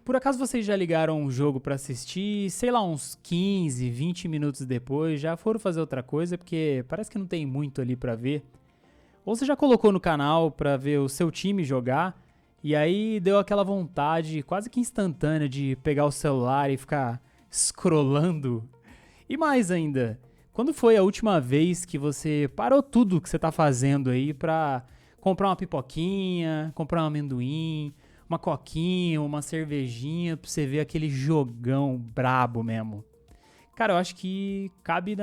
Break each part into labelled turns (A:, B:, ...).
A: Por acaso vocês já ligaram um jogo pra assistir, sei lá, uns 15, 20 minutos depois, já foram fazer outra coisa, porque parece que não tem muito ali pra ver? Ou você já colocou no canal pra ver o seu time jogar, e aí deu aquela vontade quase que instantânea de pegar o celular e ficar scrollando? E mais ainda, quando foi a última vez que você parou tudo que você tá fazendo aí pra comprar uma pipoquinha, comprar um amendoim, uma coquinha, uma cervejinha, pra você ver aquele jogão brabo mesmo? Cara, eu acho que cabe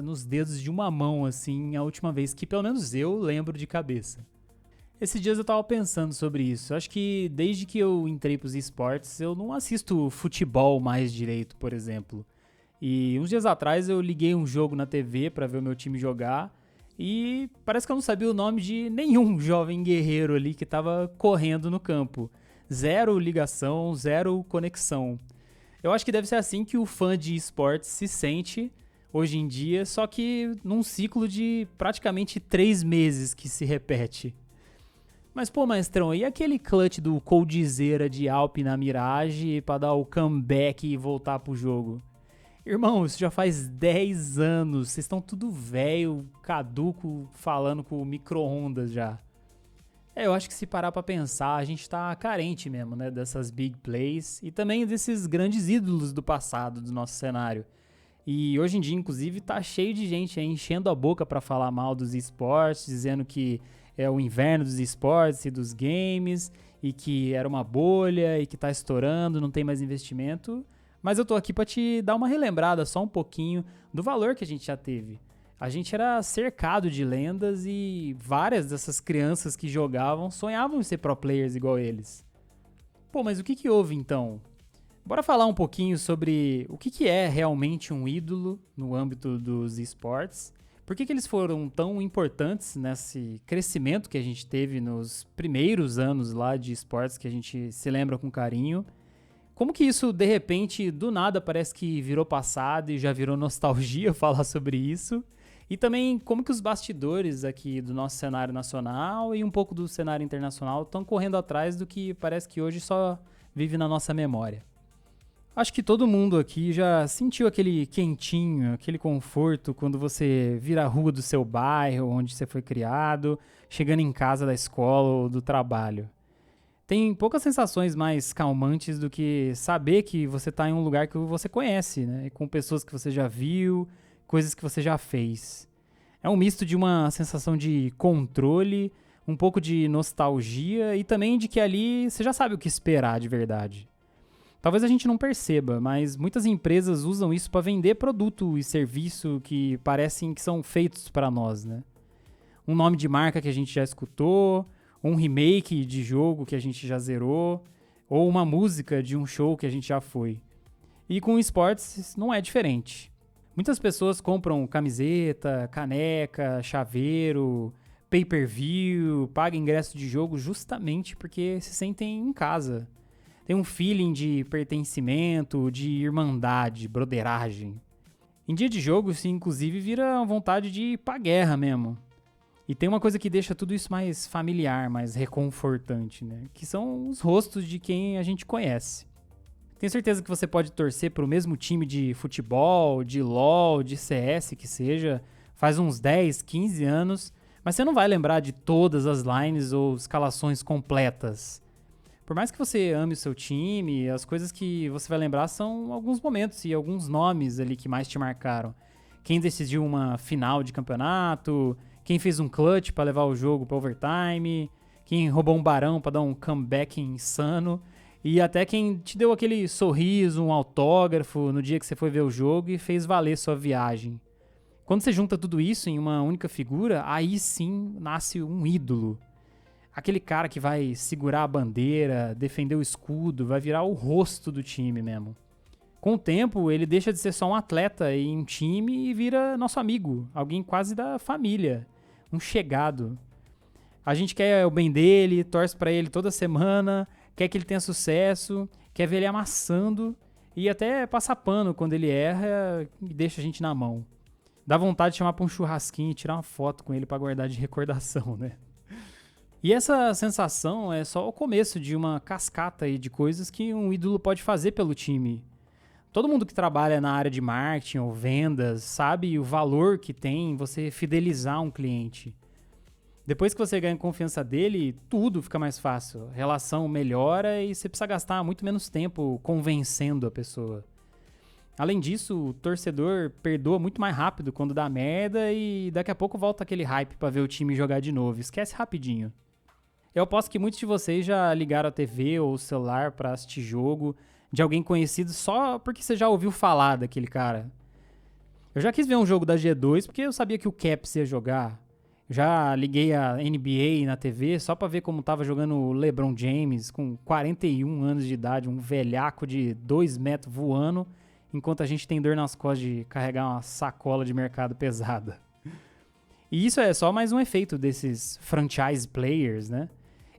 A: nos dedos de uma mão, assim, a última vez que pelo menos eu lembro de cabeça. Esses dias eu tava pensando sobre isso. Eu acho que desde que eu entrei pros esportes, eu não assisto futebol mais direito, por exemplo. E uns dias atrás eu liguei um jogo na TV pra ver o meu time jogar e parece que eu não sabia o nome de nenhum jovem guerreiro ali que tava correndo no campo. Zero ligação, zero conexão. Eu acho que deve ser assim que o fã de esportes se sente hoje em dia, só que num ciclo de praticamente 3 meses que se repete. Mas pô, mestrão, e aquele clutch do Coldzera de Alp na Mirage pra dar o comeback e voltar pro jogo? Irmão, isso já faz 10 anos, vocês estão tudo velho, caduco, falando com micro-ondas já. Eu acho que se parar pra pensar, a gente tá carente mesmo, né, dessas big plays e também desses grandes ídolos do passado do nosso cenário. E hoje em dia, inclusive, tá cheio de gente aí enchendo a boca pra falar mal dos esportes, dizendo que é o inverno dos esportes e dos games, e que era uma bolha e que tá estourando, não tem mais investimento. Mas eu tô aqui pra te dar uma relembrada só um pouquinho do valor que a gente já teve. A gente era cercado de lendas e várias dessas crianças que jogavam sonhavam em ser pro players igual eles. Pô, mas o que que houve então? Bora falar um pouquinho sobre o que que é realmente um ídolo no âmbito dos esportes. Por que que eles foram tão importantes nesse crescimento que a gente teve nos primeiros anos lá de esportes que a gente se lembra com carinho? Como que isso, de repente, do nada parece que virou passado e já virou nostalgia falar sobre isso? E também como que os bastidores aqui do nosso cenário nacional e um pouco do cenário internacional estão correndo atrás do que parece que hoje só vive na nossa memória. Acho que todo mundo aqui já sentiu aquele quentinho, aquele conforto quando você vira a rua do seu bairro, onde você foi criado, chegando em casa da escola ou do trabalho. Tem poucas sensações mais calmantes do que saber que você está em um lugar que você conhece, né? Com pessoas que você já viu, coisas que você já fez. É um misto de uma sensação de controle, um pouco de nostalgia e também de que ali você já sabe o que esperar de verdade. Talvez a gente não perceba, mas muitas empresas usam isso para vender produto e serviço que parecem que são feitos para nós, né? Um nome de marca que a gente já escutou, um remake de jogo que a gente já zerou, ou uma música de um show que a gente já foi. E com esportes não é diferente. Muitas pessoas compram camiseta, caneca, chaveiro, pay-per-view, pagam ingresso de jogo justamente porque se sentem em casa. Tem um feeling de pertencimento, de irmandade, broderagem. Em dia de jogo, isso inclusive vira uma vontade de ir pra guerra mesmo. E tem uma coisa que deixa tudo isso mais familiar, mais reconfortante, né? Que são os rostos de quem a gente conhece. Tenho certeza que você pode torcer pro mesmo time de futebol, de LoL, de CS, que seja, faz uns 10, 15 anos, mas você não vai lembrar de todas as lines ou escalações completas. Por mais que você ame o seu time, as coisas que você vai lembrar são alguns momentos e alguns nomes ali que mais te marcaram. Quem decidiu uma final de campeonato, quem fez um clutch para levar o jogo para overtime, quem roubou um barão para dar um comeback insano, e até quem te deu aquele sorriso, um autógrafo no dia que você foi ver o jogo e fez valer sua viagem. Quando você junta tudo isso em uma única figura, aí sim nasce um ídolo. Aquele cara que vai segurar a bandeira, defender o escudo, vai virar o rosto do time mesmo. Com o tempo, ele deixa de ser só um atleta em um time e vira nosso amigo, alguém quase da família, um chegado. A gente quer o bem dele, torce pra ele toda semana, quer que ele tenha sucesso, quer ver ele amassando e até passar pano quando ele erra e deixa a gente na mão. Dá vontade de chamar pra um churrasquinho e tirar uma foto com ele pra guardar de recordação, né? E essa sensação é só o começo de uma cascata aí de coisas que um ídolo pode fazer pelo time. Todo mundo que trabalha na área de marketing ou vendas sabe o valor que tem você fidelizar um cliente. Depois que você ganha confiança dele, tudo fica mais fácil. A relação melhora e você precisa gastar muito menos tempo convencendo a pessoa. Além disso, o torcedor perdoa muito mais rápido quando dá merda e daqui a pouco volta aquele hype pra ver o time jogar de novo. Esquece rapidinho. Eu aposto que muitos de vocês já ligaram a TV ou o celular pra assistir jogo de alguém conhecido só porque você já ouviu falar daquele cara. Eu já quis ver um jogo da G2 porque eu sabia que o Caps ia jogar. Já liguei a NBA na TV só pra ver como tava jogando o LeBron James com 41 anos de idade, um velhaco de 2 metros voando, enquanto a gente tem dor nas costas de carregar uma sacola de mercado pesada. E isso é só mais um efeito desses franchise players, né?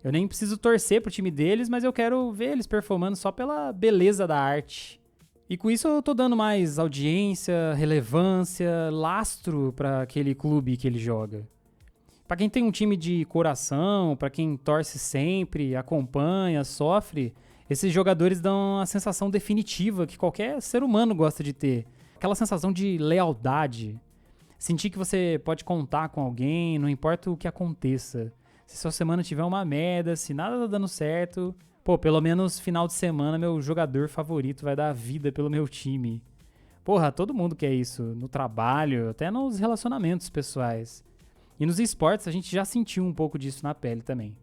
A: Eu nem preciso torcer pro time deles, mas eu quero ver eles performando só pela beleza da arte. E com isso eu tô dando mais audiência, relevância, lastro pra aquele clube que ele joga. Pra quem tem um time de coração, pra quem torce sempre, acompanha, sofre, esses jogadores dão a sensação definitiva que qualquer ser humano gosta de ter. Aquela sensação de lealdade. Sentir que você pode contar com alguém, não importa o que aconteça. Se sua semana tiver uma merda, se nada tá dando certo, pô, pelo menos final de semana meu jogador favorito vai dar a vida pelo meu time. Porra, todo mundo quer isso, no trabalho, até nos relacionamentos pessoais. E nos esportes a gente já sentiu um pouco disso na pele também.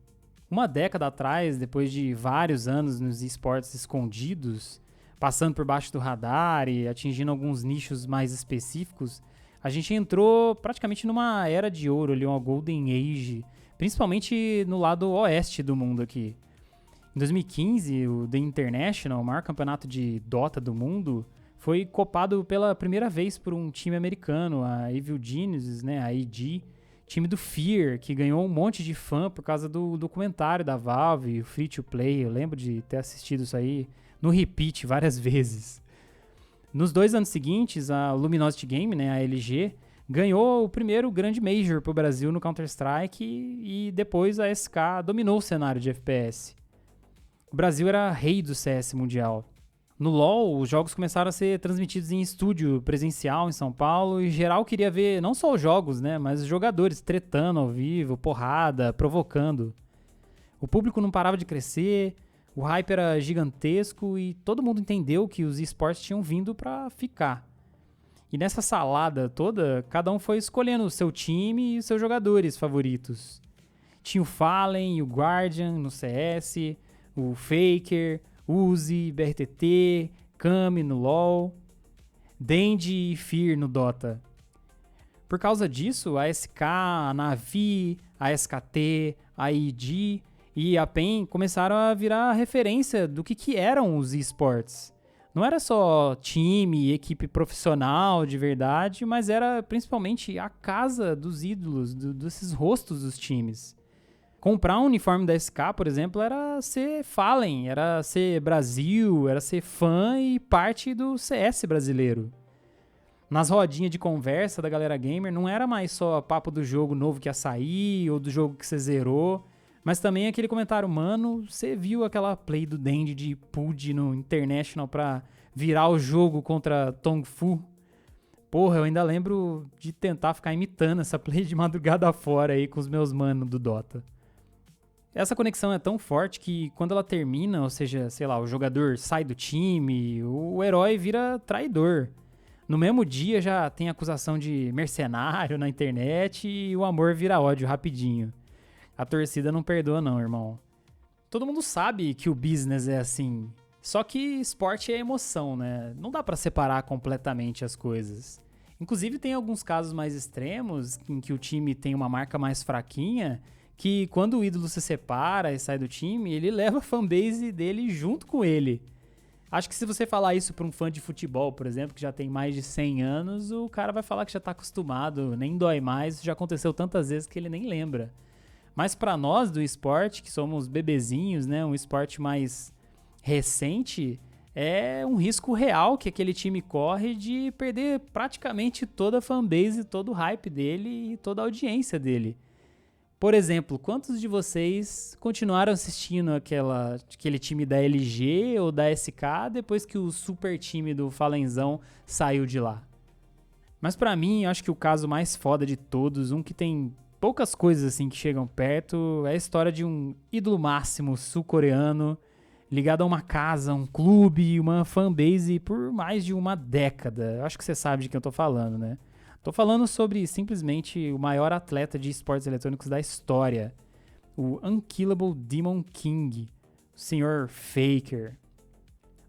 A: Uma década atrás, depois de vários anos nos esportes escondidos, passando por baixo do radar e atingindo alguns nichos mais específicos, a gente entrou praticamente numa era de ouro ali, uma Golden Age, principalmente no lado oeste do mundo aqui. Em 2015, o The International, o maior campeonato de Dota do mundo, foi copado pela primeira vez por um time americano, a Evil Geniuses, né, a EG, time do Fear, que ganhou um monte de fã por causa do documentário da Valve, o Free to Play. Eu lembro de ter assistido isso aí no repeat várias vezes. Nos 2 anos seguintes, a Luminosity Game, né, a LG, ganhou o primeiro grande Major pro Brasil no Counter-Strike e depois a SK dominou o cenário de FPS. O Brasil era rei do CS mundial. No LoL, os jogos começaram a ser transmitidos em estúdio presencial em São Paulo e geral queria ver não só os jogos, né, mas os jogadores tretando ao vivo, porrada, provocando. O público não parava de crescer, o hype era gigantesco e todo mundo entendeu que os esportes tinham vindo pra ficar. E nessa salada toda, cada um foi escolhendo o seu time e os seus jogadores favoritos. Tinha o Fallen e o Guardian no CS, o Faker, Uzi, BRTT, Kami no LoL, Denji e Fear no Dota. Por causa disso, a SK, a Navi, a SKT, a EG e a PEN começaram a virar referência do que eram os esportes. Não era só time, equipe profissional de verdade, mas era principalmente a casa dos ídolos, desses rostos dos times. Comprar um uniforme da SK, por exemplo, era ser Fallen, era ser Brasil, era ser fã e parte do CS brasileiro. Nas rodinhas de conversa da galera gamer, não era mais só papo do jogo novo que ia sair ou do jogo que você zerou, mas também aquele comentário, mano, você viu aquela play do Dendy de Pud no International pra virar o jogo contra Tong Fu? Porra, eu ainda lembro de tentar ficar imitando essa play de madrugada fora aí com os meus manos do Dota. Essa conexão é tão forte que quando ela termina, ou seja, sei lá, o jogador sai do time, o herói vira traidor. No mesmo dia já tem acusação de mercenário na internet e o amor vira ódio rapidinho. A torcida não perdoa não, irmão. Todo mundo sabe que o business é assim. Só que esporte é emoção, né? Não dá pra separar completamente as coisas. Inclusive tem alguns casos mais extremos em que o time tem uma marca mais fraquinha, que quando o ídolo se separa e sai do time, ele leva a fanbase dele junto com ele. Acho que se você falar isso pra um fã de futebol, por exemplo, que já tem mais de 100 anos, o cara vai falar que já tá acostumado, nem dói mais, já aconteceu tantas vezes que ele nem lembra. Mas para nós do esporte, que somos bebezinhos, né, um esporte mais recente, é um risco real que aquele time corre de perder praticamente toda a fanbase, todo o hype dele e toda a audiência dele. Por exemplo, quantos de vocês continuaram assistindo aquele time da LG ou da SK depois que o super time do Falenzão saiu de lá? Mas pra mim, eu acho que o caso mais foda de todos, um que tem poucas coisas assim que chegam perto, é a história de um ídolo máximo sul-coreano ligado a uma casa, um clube, uma fanbase por mais de uma década. Eu acho que você sabe de quem eu tô falando, né? Tô falando sobre simplesmente o maior atleta de esportes eletrônicos da história, o Unkillable Demon King, o Sr. Faker.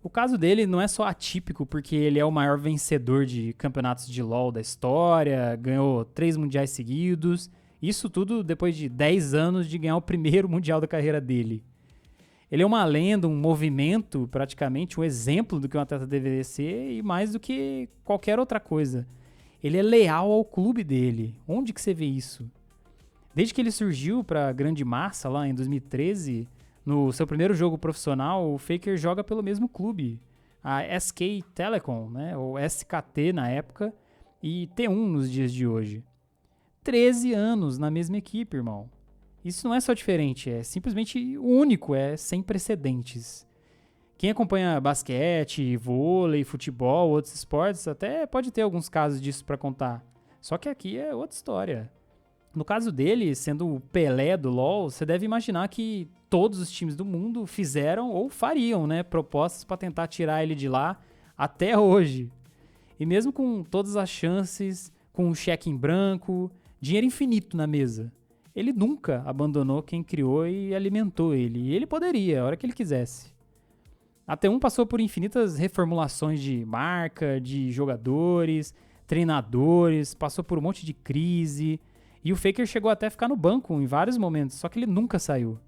A: O caso dele não é só atípico porque ele é o maior vencedor de campeonatos de LoL da história, ganhou 3 mundiais seguidos, isso tudo depois de 10 anos de ganhar o primeiro mundial da carreira dele. Ele é uma lenda, um movimento, praticamente um exemplo do que um atleta deveria ser e mais do que qualquer outra coisa. Ele é leal ao clube dele. Onde que você vê isso? Desde que ele surgiu para a grande massa lá em 2013, no seu primeiro jogo profissional, o Faker joga pelo mesmo clube, a SK Telecom, né, ou SKT na época, e T1 nos dias de hoje. 13 anos na mesma equipe, irmão. Isso não é só diferente, é simplesmente único, é sem precedentes. Quem acompanha basquete, vôlei, futebol, outros esportes, até pode ter alguns casos disso pra contar. Só que aqui é outra história. No caso dele, sendo o Pelé do LoL, você deve imaginar que todos os times do mundo fizeram ou fariam, né, propostas pra tentar tirar ele de lá até hoje. E mesmo com todas as chances, com um cheque em branco, dinheiro infinito na mesa, ele nunca abandonou quem criou e alimentou ele. E ele poderia, a hora que ele quisesse. A T1 passou por infinitas reformulações de marca, de jogadores, treinadores, passou por um monte de crise, e o Faker chegou até a ficar no banco em vários momentos, só que ele nunca saiu.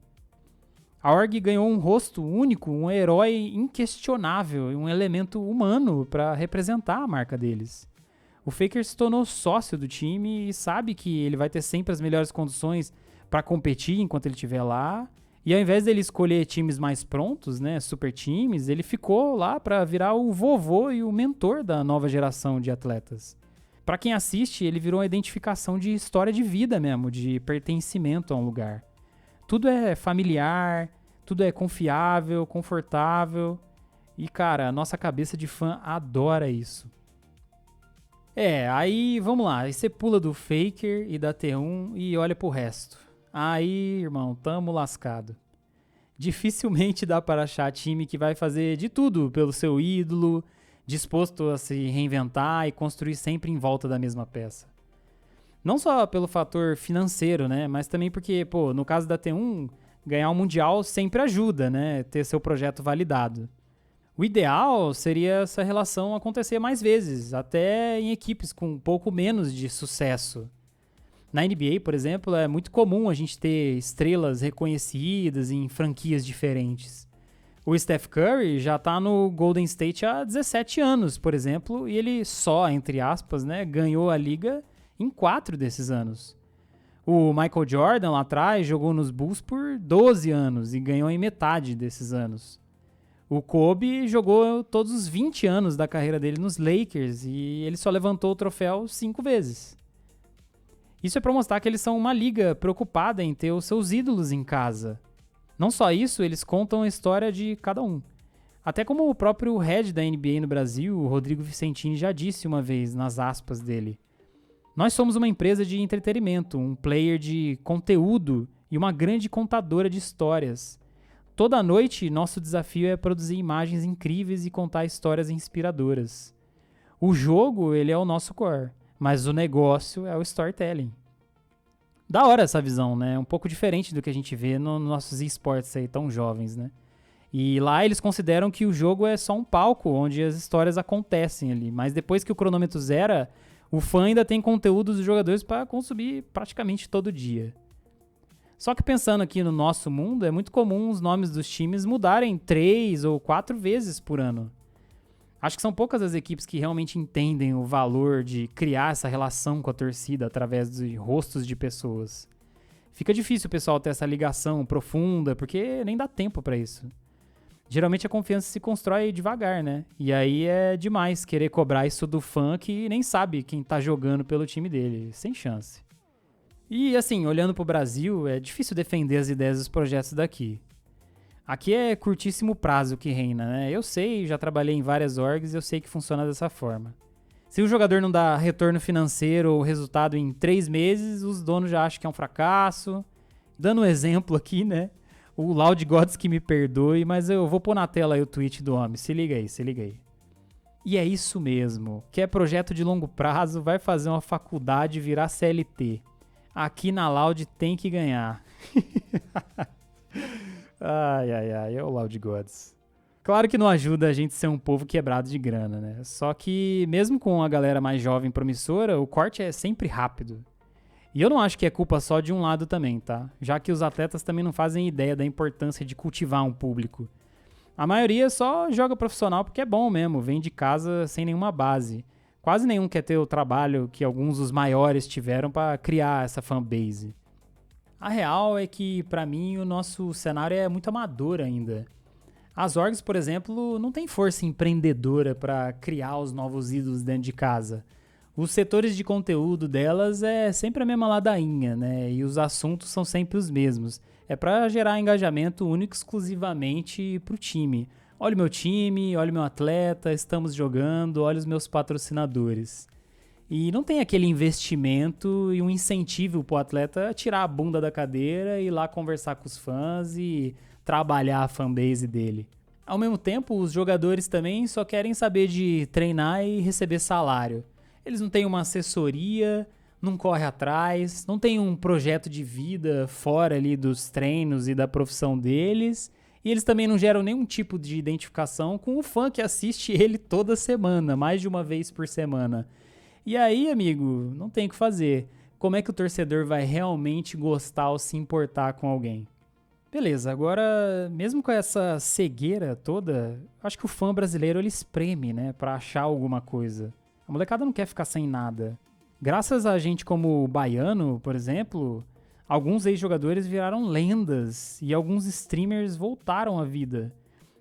A: A org ganhou um rosto único, um herói inquestionável e um elemento humano para representar a marca deles. O Faker se tornou sócio do time e sabe que ele vai ter sempre as melhores condições para competir enquanto ele estiver lá. E ao invés dele escolher times mais prontos, né, super times, ele ficou lá para virar o vovô e o mentor da nova geração de atletas. Para quem assiste, ele virou uma identificação de história de vida mesmo, de pertencimento a um lugar. Tudo é familiar, tudo é confiável, confortável. E, cara, a nossa cabeça de fã adora isso. Aí vamos lá, aí você pula do Faker e da T1 e olha pro resto. Aí, irmão, tamo lascado. Dificilmente dá para achar time que vai fazer de tudo pelo seu ídolo, disposto a se reinventar e construir sempre em volta da mesma peça. Não só pelo fator financeiro, né, mas também porque, no caso da T1, ganhar um mundial sempre ajuda, né, ter seu projeto validado. O ideal seria essa relação acontecer mais vezes, até em equipes com um pouco menos de sucesso. Na NBA, por exemplo, é muito comum a gente ter estrelas reconhecidas em franquias diferentes. O Steph Curry já está no Golden State há 17 anos, por exemplo, e ele só, entre aspas, né, ganhou a liga em 4 desses anos. O Michael Jordan, lá atrás, jogou nos Bulls por 12 anos e ganhou em metade desses anos. O Kobe jogou todos os 20 anos da carreira dele nos Lakers e ele só levantou o troféu 5 vezes. Isso é para mostrar que eles são uma liga preocupada em ter os seus ídolos em casa. Não só isso, eles contam a história de cada um. Até como o próprio head da NBA no Brasil, o Rodrigo Vicentini, já disse uma vez nas aspas dele. Nós somos uma empresa de entretenimento, um player de conteúdo e uma grande contadora de histórias. Toda noite, nosso desafio é produzir imagens incríveis e contar histórias inspiradoras. O jogo, ele é o nosso core, mas o negócio é o storytelling. Da hora essa visão, né? Um pouco diferente do que a gente vê nos nossos esportes aí tão jovens, né? E lá eles consideram que o jogo é só um palco onde as histórias acontecem ali, mas depois que o cronômetro zera, o fã ainda tem conteúdo dos jogadores para consumir praticamente todo dia. Só que pensando aqui no nosso mundo, é muito comum os nomes dos times mudarem 3 ou 4 vezes por ano. Acho que são poucas as equipes que realmente entendem o valor de criar essa relação com a torcida através de rostos de pessoas. Fica difícil o pessoal ter essa ligação profunda, porque nem dá tempo pra isso. Geralmente a confiança se constrói devagar, né? E aí é demais querer cobrar isso do fã que nem sabe quem tá jogando pelo time dele. Sem chance. E assim, olhando pro Brasil, é difícil defender as ideias dos projetos daqui. Aqui é curtíssimo prazo que reina, né? Eu sei, já trabalhei em várias orgs e eu sei que funciona dessa forma. Se o jogador não dá retorno financeiro ou resultado em 3 meses, os donos já acham que é um fracasso. Dando um exemplo aqui, né? O Loud Gods que me perdoe, mas eu vou pôr na tela aí o tweet do homem. Se liga aí, se liga aí. E é isso mesmo. Quer projeto de longo prazo, vai fazer uma faculdade e virar CLT. Aqui na Loud tem que ganhar. Ai, ai, ai, é o Loud Gods. Claro que não ajuda a gente ser um povo quebrado de grana, né? Só que, mesmo com a galera mais jovem e promissora, o corte é sempre rápido. E eu não acho que é culpa só de um lado também, tá? Já que os atletas também não fazem ideia da importância de cultivar um público. A maioria só joga profissional porque é bom mesmo, vem de casa sem nenhuma base. Quase nenhum quer ter o trabalho que alguns dos maiores tiveram para criar essa fanbase. A real é que, pra mim, o nosso cenário é muito amador ainda. As orgs, por exemplo, não têm força empreendedora para criar os novos ídolos dentro de casa. Os setores de conteúdo delas é sempre a mesma ladainha, né? E os assuntos são sempre os mesmos. É para gerar engajamento único e exclusivamente pro time. Olha o meu time, olha o meu atleta, estamos jogando, olha os meus patrocinadores. E não tem aquele investimento e um incentivo pro atleta tirar a bunda da cadeira e ir lá conversar com os fãs e trabalhar a fanbase dele. Ao mesmo tempo, os jogadores também só querem saber de treinar e receber salário. Eles não têm uma assessoria, não corre atrás, não tem um projeto de vida fora ali dos treinos e da profissão deles. E eles também não geram nenhum tipo de identificação com o fã que assiste ele toda semana, mais de uma vez por semana. E aí, amigo, não tem o que fazer. Como é que o torcedor vai realmente gostar ou se importar com alguém? Beleza, agora, mesmo com essa cegueira toda, acho que o fã brasileiro ele espreme, né, pra achar alguma coisa. A molecada não quer ficar sem nada. Graças a gente como o Baiano, por exemplo, alguns ex-jogadores viraram lendas e alguns streamers voltaram à vida.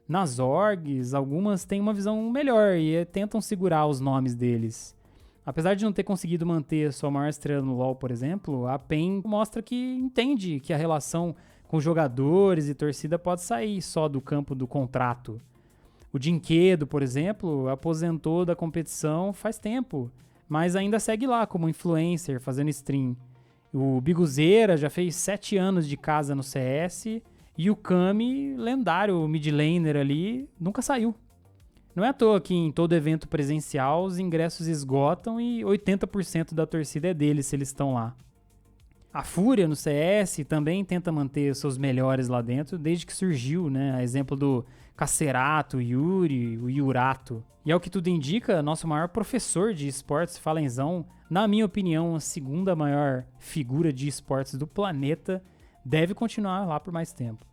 A: Nas orgs, algumas têm uma visão melhor e tentam segurar os nomes deles. Apesar de não ter conseguido manter sua maior estrela no LoL, por exemplo, a PEN mostra que entende que a relação com jogadores e torcida pode sair só do campo do contrato. O Dinquedo, por exemplo, aposentou da competição faz tempo, mas ainda segue lá como influencer, fazendo stream. O Biguzeira já fez 7 anos de casa no CS e o Kami, lendário mid laner ali, nunca saiu. Não é à toa que em todo evento presencial os ingressos esgotam e 80% da torcida é deles se eles estão lá. A Fúria no CS também tenta manter seus melhores lá dentro desde que surgiu, né? A exemplo do Cacerato, Yuri, o Yurato. E ao que tudo indica, nosso maior professor de esportes, Falenzão, na minha opinião, a segunda maior figura de esportes do planeta, deve continuar lá por mais tempo.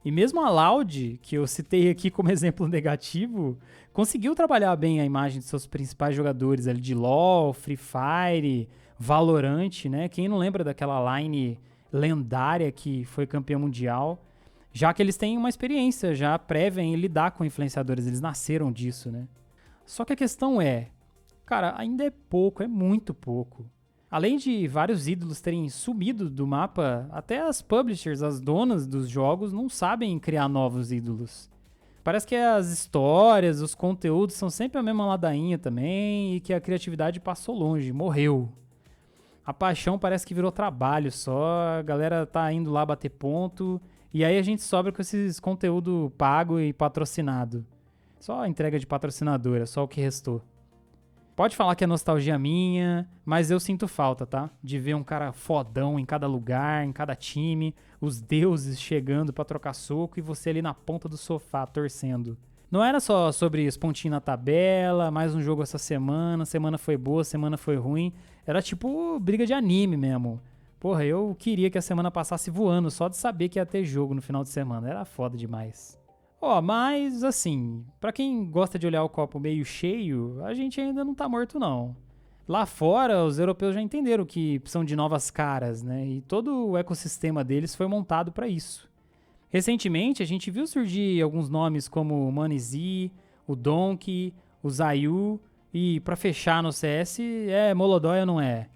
A: E mesmo a Loud, que eu citei aqui como exemplo negativo, conseguiu trabalhar bem a imagem de seus principais jogadores ali de LoL, Free Fire, Valorant, né? Quem não lembra daquela line lendária que foi campeão mundial? Já que eles têm uma experiência já prévia em lidar com influenciadores, eles nasceram disso, né? Só que a questão é, cara, ainda é pouco, é muito pouco. Além de vários ídolos terem sumido do mapa, até as publishers, as donas dos jogos, não sabem criar novos ídolos. Parece que as histórias, os conteúdos são sempre a mesma ladainha também e que a criatividade passou longe, morreu. A paixão parece que virou trabalho só, a galera tá indo lá bater ponto e aí a gente sobra com esses conteúdo pago e patrocinado. Só a entrega de patrocinadora, só o que restou. Pode falar que é nostalgia minha, mas eu sinto falta, tá? De ver um cara fodão em cada lugar, em cada time, os deuses chegando pra trocar soco e você ali na ponta do sofá torcendo. Não era só sobre os pontinhos na tabela, mais um jogo essa semana foi boa, semana foi ruim. Era tipo briga de anime mesmo. Porra, eu queria que a semana passasse voando só de saber que ia ter jogo no final de semana. Era foda demais. Mas assim, pra quem gosta de olhar o copo meio cheio, a gente ainda não tá morto não. Lá fora, os europeus já entenderam que precisam de novas caras, né? E todo o ecossistema deles foi montado pra isso. Recentemente, a gente viu surgir alguns nomes como o Manizi, o Donkey, o Zayu, e pra fechar no CS, é Molodói ou não é?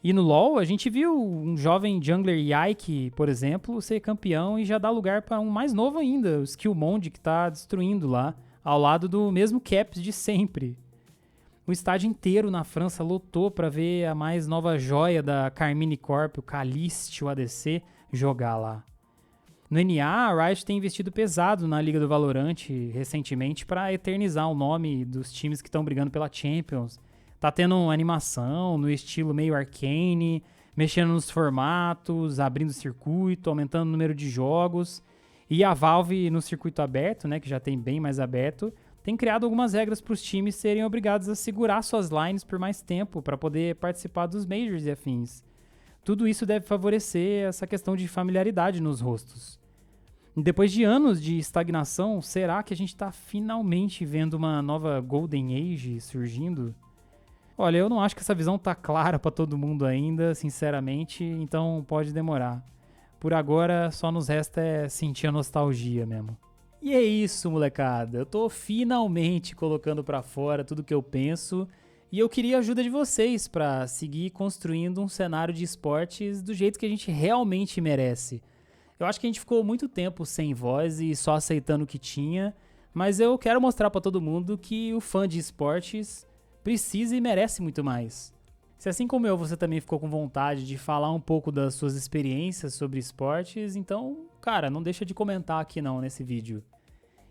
A: E no LoL, a gente viu um jovem jungler Yike, por exemplo, ser campeão e já dá lugar para um mais novo ainda, o Skillmonger, que tá destruindo lá, ao lado do mesmo Caps de sempre. O estádio inteiro na França lotou para ver a mais nova joia da Carmine Corp, o Kaliste, o ADC, jogar lá. No NA, a Riot tem investido pesado na Liga do Valorant recentemente para eternizar o nome dos times que estão brigando pela Champions. Tá tendo uma animação no estilo meio Arcane, mexendo nos formatos, abrindo circuito, aumentando o número de jogos. E a Valve, no circuito aberto, né, que já tem bem mais aberto, tem criado algumas regras para os times serem obrigados a segurar suas lines por mais tempo para poder participar dos Majors e afins. Tudo isso deve favorecer essa questão de familiaridade nos rostos. E depois de anos de estagnação, será que a gente está finalmente vendo uma nova Golden Age surgindo? Olha, eu não acho que essa visão tá clara para todo mundo ainda, sinceramente, então pode demorar. Por agora, só nos resta sentir a nostalgia mesmo. E é isso, molecada. Eu tô finalmente colocando pra fora tudo que eu penso e eu queria a ajuda de vocês pra seguir construindo um cenário de esportes do jeito que a gente realmente merece. Eu acho que a gente ficou muito tempo sem voz e só aceitando o que tinha, mas eu quero mostrar pra todo mundo que o fã de esportes precisa e merece muito mais. Se assim como eu, você também ficou com vontade de falar um pouco das suas experiências sobre esportes, então, cara, não deixa de comentar aqui não nesse vídeo.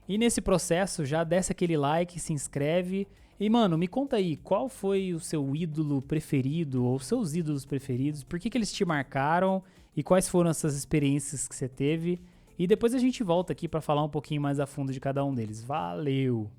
A: E nesse processo, já desce aquele like, se inscreve e, mano, me conta aí, qual foi o seu ídolo preferido ou seus ídolos preferidos, por que eles te marcaram e quais foram essas experiências que você teve. E depois a gente volta aqui pra falar um pouquinho mais a fundo de cada um deles. Valeu!